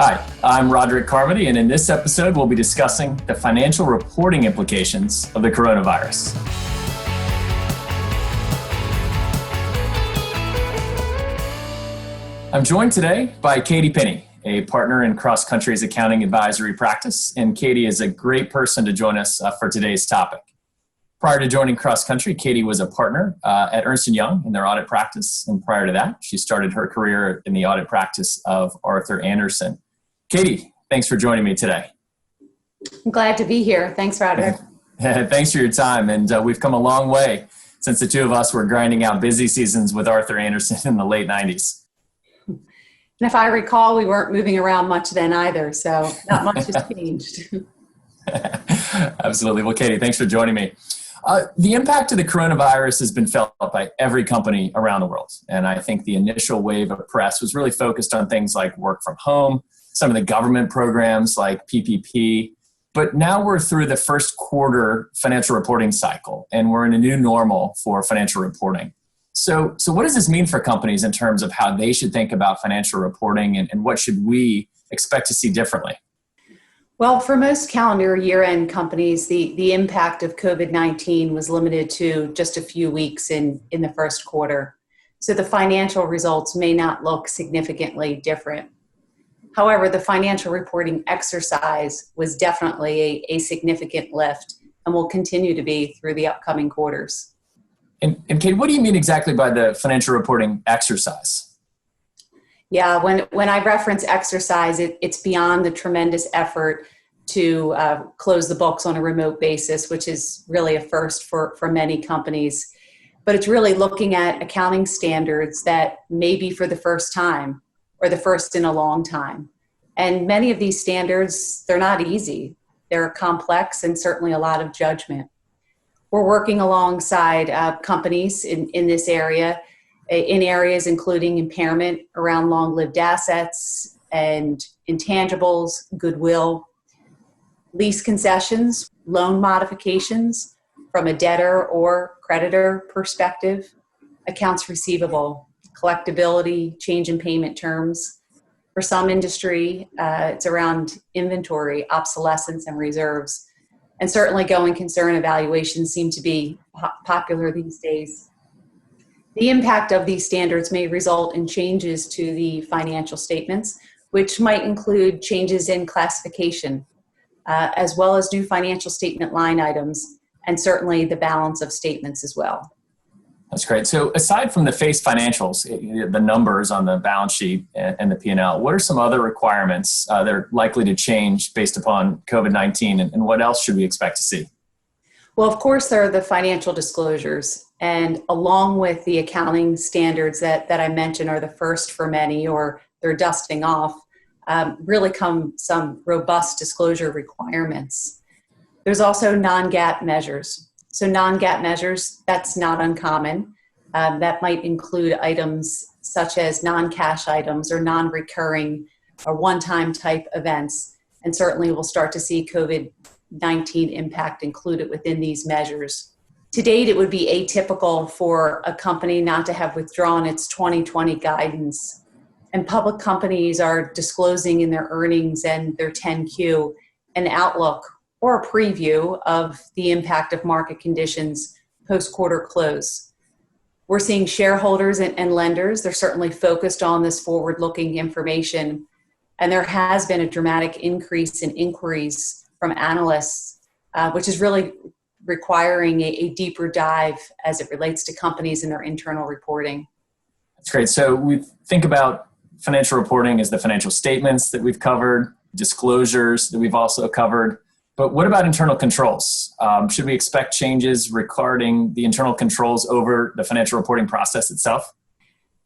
Hi, I'm Roderick Carmody, and in this episode, we'll be discussing the financial reporting implications of the coronavirus. I'm joined today by Kati Penney, a partner in Cross Country's accounting advisory practice, and Kati is a great person to join us for today's topic. Prior to joining Cross Country, Kati was a partner at Ernst & Young in their audit practice, and prior to that, she started her career in the audit practice of Arthur Andersen. Kati, thanks for joining me today. I'm glad to be here. Thanks, Roderick. Thanks for your time, and we've come a long way since the two of us were grinding out busy seasons with Arthur Andersen in the late 90s. And if I recall, we weren't moving around much then either, so not much has changed. Absolutely. Well, Kati, thanks for joining me. The impact of the coronavirus has been felt by every company around the world. And I think the initial wave of press was really focused on things like work from home, some of the government programs like PPP. But now we're through the first quarter financial reporting cycle, and we're in a new normal for financial reporting. So what does this mean for companies in terms of how they should think about financial reporting, and what should we expect to see differently? Well, for most calendar year-end companies, the impact of COVID-19 was limited to just a few weeks in the first quarter. So the financial results may not look significantly different. However, the financial reporting exercise was definitely a significant lift and will continue to be through the upcoming quarters. And Kate, what do you mean exactly by the financial reporting exercise? Yeah, when I reference exercise, it's beyond the tremendous effort to close the books on a remote basis, which is really a first for many companies. But it's really looking at accounting standards that may be for the first time or the first in a long time. And many of these standards, they're not easy. They're complex and certainly a lot of judgment. We're working alongside companies in this area, in areas including impairment around long-lived assets and intangibles, goodwill, lease concessions, loan modifications from a debtor or creditor perspective, accounts receivable, collectability, change in payment terms. For some industry, it's around inventory, obsolescence, and reserves. And certainly going concern evaluations seem to be popular these days. The impact of these standards may result in changes to the financial statements, which might include changes in classification, as well as new financial statement line items, and certainly the balance of statements as well. That's great. So aside from the face financials, the numbers on the balance sheet and the P&L, what are some other requirements that are likely to change based upon COVID-19, and what else should we expect to see? Well, of course, there are the financial disclosures, and along with the accounting standards that I mentioned are the first for many, or they're dusting off, really come some robust disclosure requirements. There's also non-GAAP measures. So non-GAAP measures, that's not uncommon. That might include items such as non-cash items or non-recurring or one-time type events. And certainly we'll start to see COVID-19 impact included within these measures. To date, it would be atypical for a company not to have withdrawn its 2020 guidance. And public companies are disclosing in their earnings and their 10Q an outlook or a preview of the impact of market conditions post-quarter close. We're seeing shareholders and lenders, they're certainly focused on this forward-looking information, and there has been a dramatic increase in inquiries from analysts, which is really requiring a deeper dive as it relates to companies and their internal reporting. That's great. So we think about financial reporting as the financial statements that we've covered, disclosures that we've also covered. But what about internal controls? Should we expect changes regarding the internal controls over the financial reporting process itself?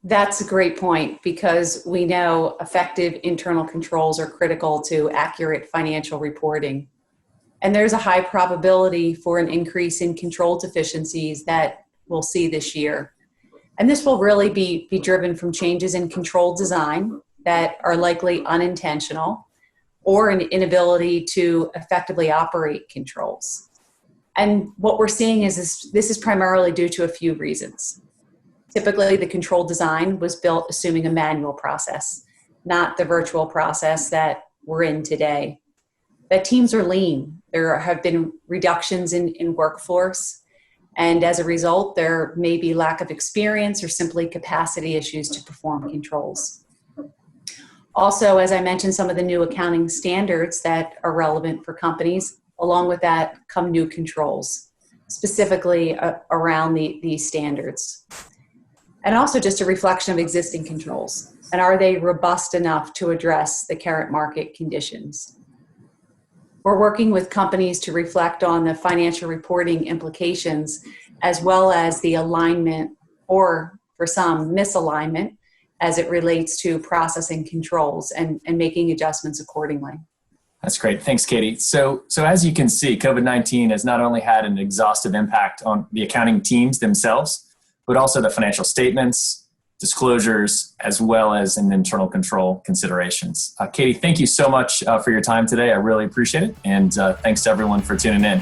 That's a great point, because we know effective internal controls are critical to accurate financial reporting. And there's a high probability for an increase in control deficiencies that we'll see this year. And this will really be driven from changes in control design that are likely unintentional, or an inability to effectively operate controls. And what we're seeing is this is primarily due to a few reasons. Typically, the control design was built assuming a manual process. not the virtual process that we're in today. That teams are lean. There have been reductions in workforce, and as a result, there may be lack of experience or simply capacity issues to perform controls. Also, as I mentioned, some of the new accounting standards that are relevant for companies, along with that come new controls, specifically around these standards. And also just a reflection of existing controls. And are they robust enough to address the current market conditions? We're working with companies to reflect on the financial reporting implications, as well as the alignment, or for some, misalignment, as it relates to processing controls and making adjustments accordingly. That's great. Thanks, Katie. So as you can see, COVID-19 has not only had an exhaustive impact on the accounting teams themselves, but also the financial statements, disclosures, as well as in internal control considerations. Katie, thank you so much for your time today. I really appreciate it. And thanks to everyone for tuning in.